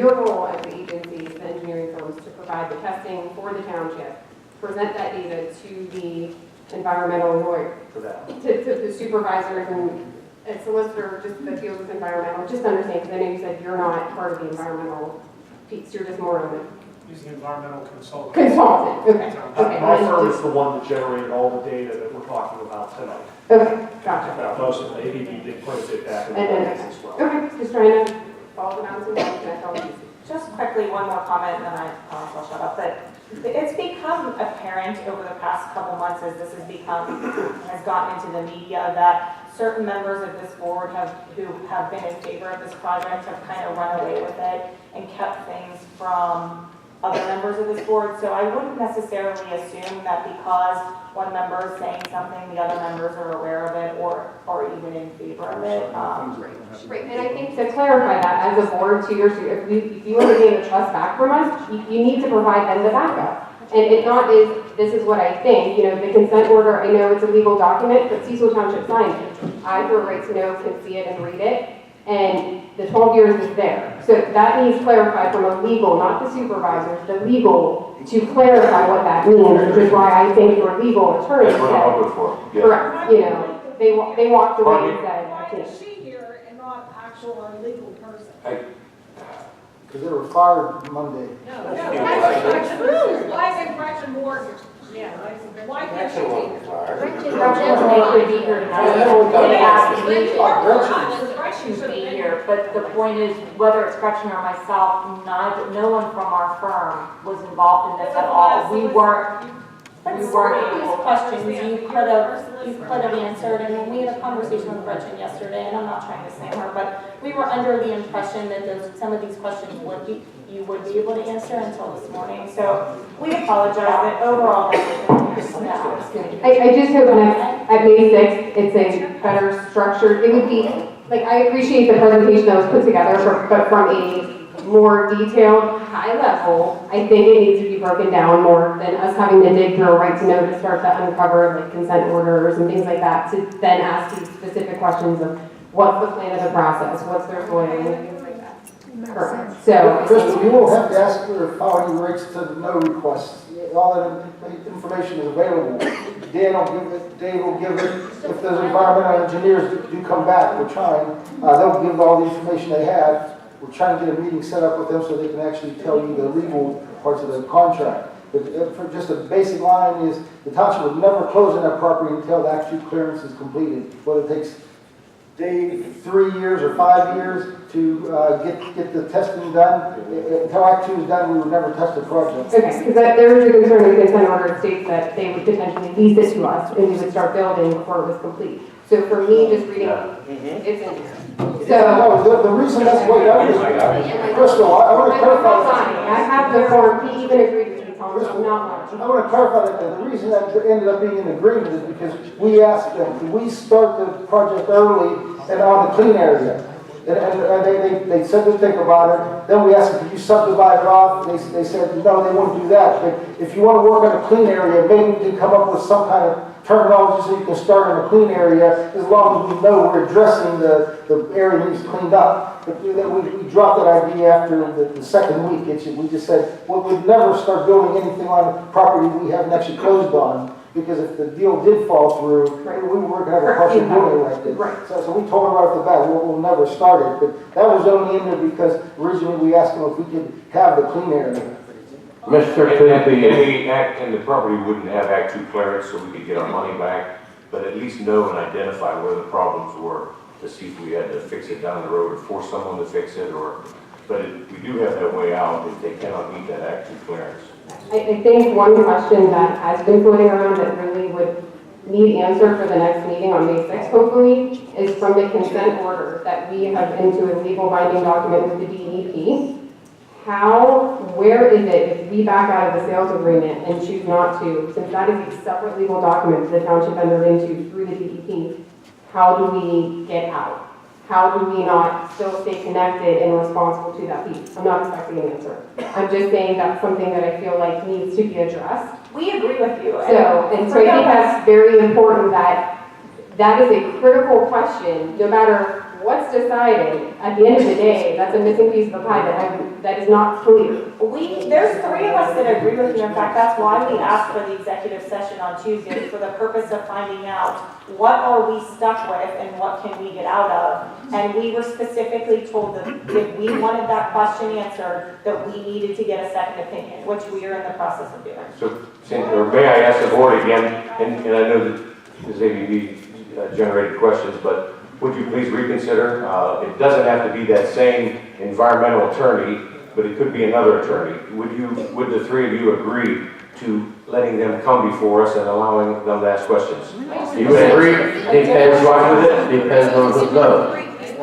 your role as the agency, the engineering firms, to provide the testing for the township, present that data to the environmental lawyer, to the supervisors and solicitor, just that deals with environmental, just understand, because I know you said you're not part of the environmental piece, you're just more of a Using environmental consultant. consultant, okay. My firm is the one that generated all the data that we're talking about tonight. Okay, gotcha. Now, most of the ABB did put it back in the And minutes as well. Okay, just trying to follow the bounds and bounds, and that's all easy. Just quickly, one more comment, and then I'll shut up. But it's become apparent over the past couple months as this has gotten into the media that certain members of this board who have been in favor of this project have kind of run away with it and kept things from other members of this board. So I wouldn't necessarily assume that because one member is saying something, the other members are aware of it or even in favor of it. Right, and I think to clarify that, as a board, if you want to gain the trust back from us, you need to provide them the backup. And it not is, this is what I think, the consent order, I know it's a legal document, but Cecil Township signed it. I, for a right to know, can see it and read it, and the 12 years is there. So that needs clarified from a legal, not the supervisors, the legal, to clarify what that means, which is why I think your legal attorney said, correct, they walked away and said, Why is she here and not actual or legal person? Because they were fired Monday. No, that's not true. Why isn't Gretchen Morgan? Yeah, why can't she be here? Gretchen should be here, but the point is, whether it's Gretchen or myself, no one from our firm was involved in this at all. We weren't But some of these questions you could have answered, and when we had a conversation with Gretchen yesterday, and I'm not trying to slam her, but we were under the impression that some of these questions you would be able to answer until this morning. So we apologize that overall I just hope at May 6th, it's a better structured, it would be, I appreciate the presentation that was put together, but from a more detailed, high level, I think it needs to be broken down more than us having to dig through a right to know to start to uncover consent orders and things like that, to then ask these specific questions of what's the plan of the process, what's their goal, and things like that. Correct. So, Crystal, you won't have to ask for how he rates to the no requests. All that information is available. Dan will give it, Dave will give it. If those environmental engineers do come back, we're trying, they'll give all the information they have. We're trying to get a meeting set up with them so they can actually tell you the legal parts of the contract. But for just a basic line is, the township would never close on that property until the actual clearance is completed. Whether it takes 3 years or 5 years to get the testing done, until Act 2 is done, we would never touch the project. okay, because there is a concern in the consent order states that they would potentially lease it to us and we would start building before it was complete. So for me, just reading, it's in here. So the reason that's what that is, Crystal, I want to clarify that. I have the form, he even agreed with me, Tom, I'm not lying. I want to clarify that the reason that ended up being an agreement is because we asked them, can we start the project early and on the clean area? And they said to think about it. Then we asked them, could you subdivide it off? They said, no, they wouldn't do that. But if you want to work on a clean area, maybe we can come up with some kind of terminology so you can start in a clean area, as long as we know we're addressing the area that needs cleaned up. But we dropped that idea after the second week. We just said, well, we'd never start building anything on property we haven't actually closed on, because if the deal did fall through, we weren't going to have a partial building like this. Right. So we told them right off the bat, we'll never start it. But that was only in there because originally we asked them if we could have the clean area. Mr. Twp, and the property wouldn't have Act 2 clearance, so we could get our money back, but at least know and identify where the problems were to see if we had to fix it down the road or force someone to fix it, but we do have that way out if they cannot meet that Act 2 clearance. I think one question that has been floating around that really would need answer for the next meeting on May 6th, hopefully, is from the consent order that we have into a legal binding document with the DEP. Where is it if we back out of the sales agreement and choose not to, since that is a separate legal document the township entered into through the DEP, how do we get out? How do we not still stay connected and responsible to that piece? I'm not expecting an answer. I'm just saying that's something that I feel like needs to be addressed. we agree with you. So I think that's very important that is a critical question, no matter what's decided, at the end of the day, that's a missing piece of the pie that is not clear. There's three of us that agree with you. In fact, that's why we asked for the executive session on Tuesday, for the purpose of finding out what are we stuck with and what can we get out of. And we were specifically told that if we wanted that question answered, that we needed to get a second opinion, which we are in the process of doing. So, or may I ask the board again, and I know that this ABB generated questions, but would you please reconsider? It doesn't have to be that same environmental attorney, but it could be another attorney. Would the three of you agree to letting them come before us and allowing them to ask questions? You would agree? Depends on the vote.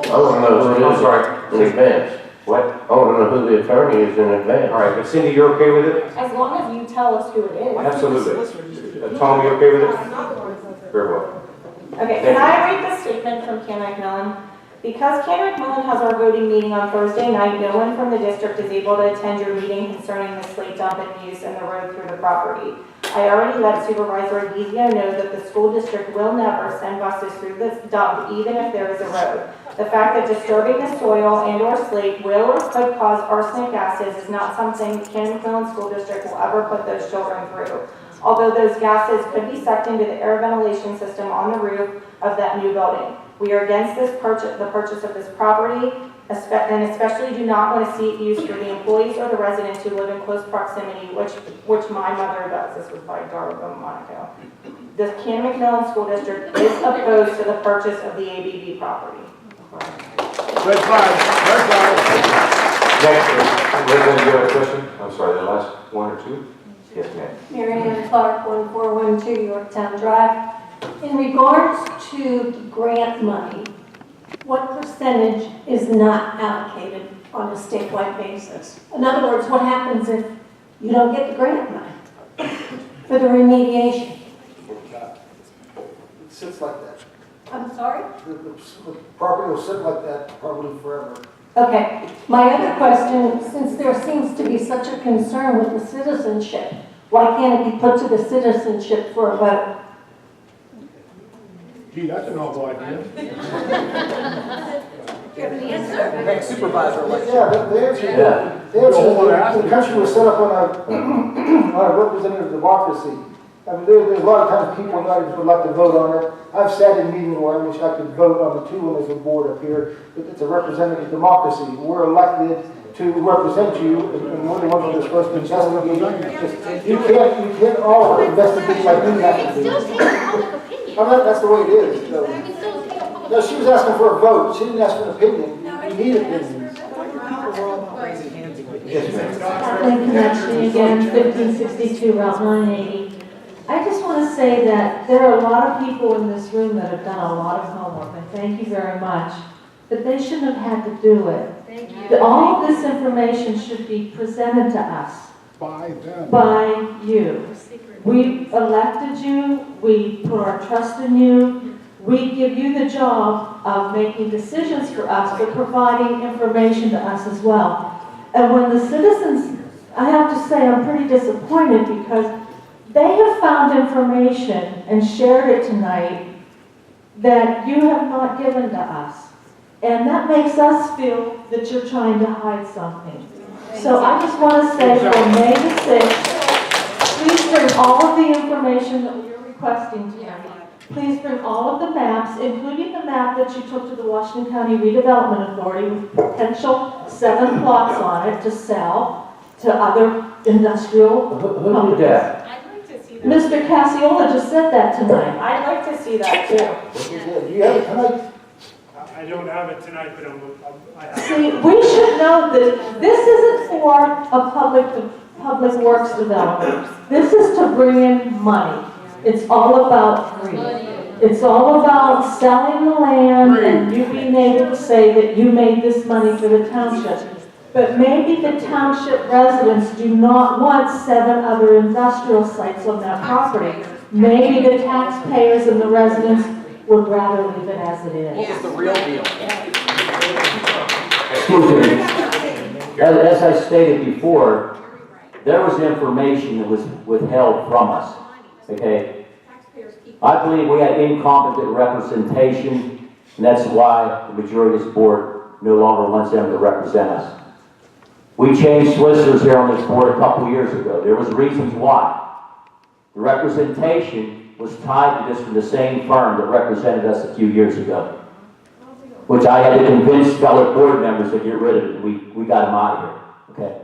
I want to know who it I'm is sorry. in advance. What? I want to know who the attorney is in advance. All right, but Cindy, you're okay with it? As long as you tell us who it is. Absolutely. Tom, you okay with it? Very well. Okay, can I read the statement from Ken McMillan? Because Ken McMillan has our voting meeting on Thursday night, no one from the district is able to attend your meeting concerning the slate dump and use and the road through the property. I already let Supervisor Adizio know that the school district will never send buses through this dump, even if there is a road. The fact that disturbing the soil and or slate will or could cause arsenic gases is not something the Ken McMillan School District will ever put those children through. Although those gases could be sucked into the air ventilation system on the roof of that new building. We are against the purchase of this property, and especially do not want to see it used for the employees or the residents who live in close proximity, which my mother does. This was by Darla Monaco. The Ken McMillan School District is opposed to the purchase of the ABB property. Red flag, red flag. Next, Linda, you have a question? I'm sorry, the last one or two? Yes, ma'am. Mary Ann Clark, 1412 Yorktown Drive. In regards to the grant money, what percentage is not allocated on a statewide basis? In other words, what happens if you don't get the grant money for the remediation? It sits like that. I'm sorry? The property will sit like that probably forever. Okay, my other question, since there seems to be such a concern with the citizenship, why can't it be put to the citizenship for a vote? Gee, that's an awful idea. Hey, supervisor, like. Yeah, the answer is, the country was set up on a representative democracy. I mean, there's a lot of times people not even would like to vote on it. I've sat in meetings where I wish I could vote on the two when there's a board up here, but it's a representative democracy. We're elected to represent you, and we're the ones that are supposed to investigate. You can't all investigate like we have to do. I mean, that's the way it is. No, she was asking for a vote. She didn't ask for an opinion. You need opinions. Kathleen Connection again, 1562 Route 980. I just want to say that there are a lot of people in this room that have done a lot of homework, and thank you very much. But they shouldn't have had to do it. All of this information should be presented to us. By them. By you. We elected you, we put our trust in you, we give you the job of making decisions for us, but providing information to us as well. And when the citizens, I have to say I'm pretty disappointed because they have found information and shared it tonight that you have not given to us. And that makes us feel that you're trying to hide something. So I just want to say for May the 6th, please bring all of the information that you're requesting tonight. Please bring all of the maps, including the map that you took to the Washington County Redevelopment Authority with potential 7 plots on it to sell to other industrial Who did that? I'd like to see that. Mr. Cassiola just said that tonight. I'd like to see that too. Do you have it tonight? I don't have it tonight, but I have it. See, we should know that this isn't for a public works developer. This is to bring in money. It's all about greed. It's all about selling the land and you being able to say that you made this money for the township. But maybe the township residents do not want 7 other industrial sites on that property. Maybe the taxpayers and the residents would rather leave it as it is. What was the real deal? Excuse me. As I stated before, there was information that was withheld from us, okay? I believe we had incompetent representation And that's why the majority of this board no longer wants them to represent us. We changed solicitors here on this board a couple years ago. There was reasons why. The representation was tied to this from the same firm that represented us a few years ago, which I had to convince fellow board members to get rid of it. We got them out of here, okay?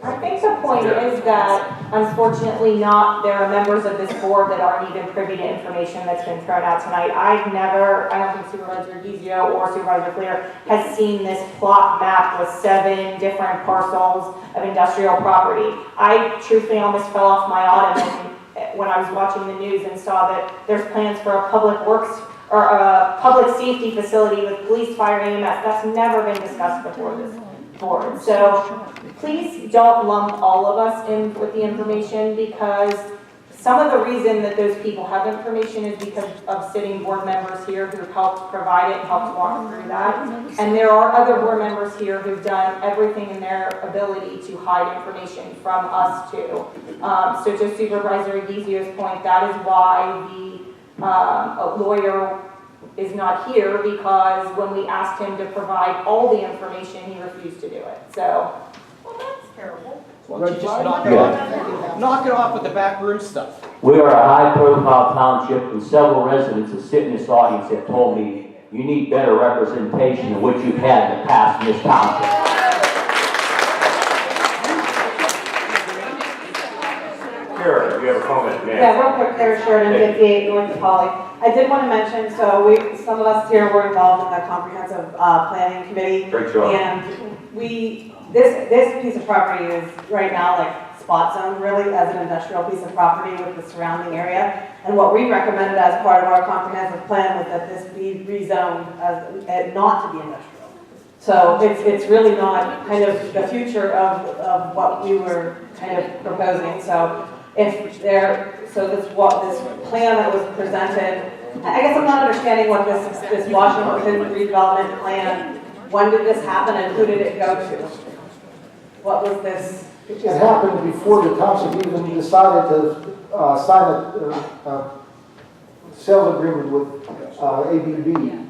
I think the point is that unfortunately there are members of this board that aren't even privy to information that's been thrown out tonight. I don't think Supervisor Gizio or Supervisor Clear has seen this plot map with 7 different parcels of industrial property. I truthfully almost fell off my ottoman when I was watching the news and saw that there's plans for a public works or a public safety facility with police, fire, and EMS. That's never been discussed before this board. So please don't lump all of us in with the information, because some of the reason that those people have information is because of sitting board members here who helped provide it and helped walk through that. And there are other board members here who've done everything in their ability to hide information from us too. So to Supervisor Gizio's point, that is why the lawyer is not here, because when we asked him to provide all the information, he refused to do it. So, Well, that's terrible. Why don't you just knock it off with the backroom stuff? We are a high-profile township, and several residents that sit in this audience have told me you need better representation than what you've had in the past in this township. Kara, you have a comment, ma'am? Yeah, real quick, Kara Sheridan, 58 North of Holly. I did want to mention, some of us here were involved in the comprehensive planning committee. Great job. And this piece of property is right now like spot zone really as an industrial piece of property with the surrounding area. And what we recommended as part of our comprehensive plan was that this be rezoned as not to be industrial. So it's really not kind of the future of what we were kind of proposing. So this plan that was presented, I guess I'm not understanding what this Washington redevelopment plan, when did this happen and who did it go to? What was this? It happened before the township even decided to sign a sales agreement with ABB.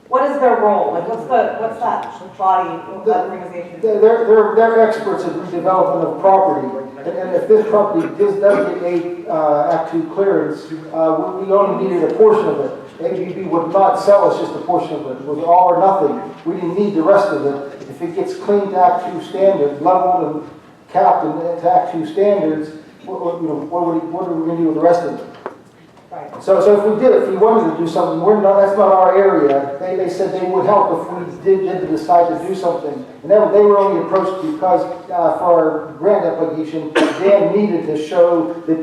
What is their role? Like, what's that body, that organization? They're experts in redevelopment of property, and if this property does get a Act 2 clearance, we only needed a portion of it. ABB would not sell us just a portion of it. It was all or nothing. We didn't need the rest of it. If it gets cleaned to Act 2 standards, leveled and capped to Act 2 standards, what are we going to do with the rest of it? Right. So if we wanted to do something, that's not our area. They said they would help if we did decide to do something. And they were only approached because for our grant application, Dan needed to show the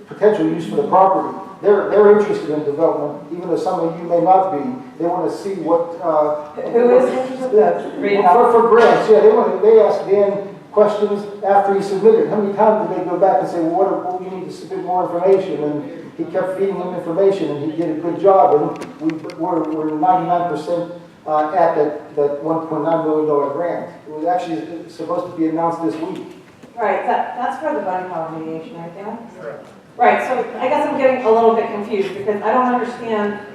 potential use for the property. They're interested in development, even though some of you may not be. They want to see what. Who is interested in for grants? Yeah, they asked Dan questions after he submitted. How many times did they go back and say, well, you need to submit more information? And he kept feeding them information, and he did a good job. And we're 99% at that $1.9 million grant. It was actually supposed to be announced this week. Right, that's for the body power mediation, right there? Right, so I guess I'm getting a little bit confused because I don't understand.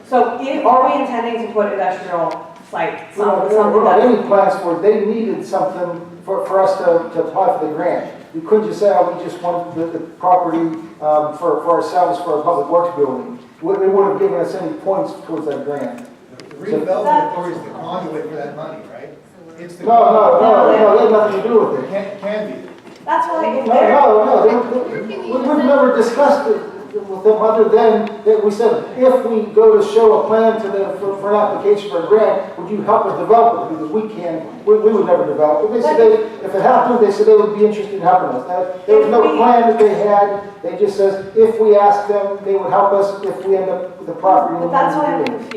So are we intending to put industrial site? Any plans for it, they needed something for us to apply for the grant. We couldn't just say, we just want the property for ourselves for a public works building. It wouldn't have given us any points towards that grant. The redevelopment authority is the conduit for that money, right? It's the No, they had nothing to do with it. Can be. That's why in No, there. we've never discussed it with them other than that we said, if we go to show a plan to them for an application for a grant, would you help us develop it? Because we would never develop it. They said if it happened, they said they would be interested in helping us. There was no plan that they had. They just says, if we ask them, they would help us if we end up with the property. But that's why I'm confused.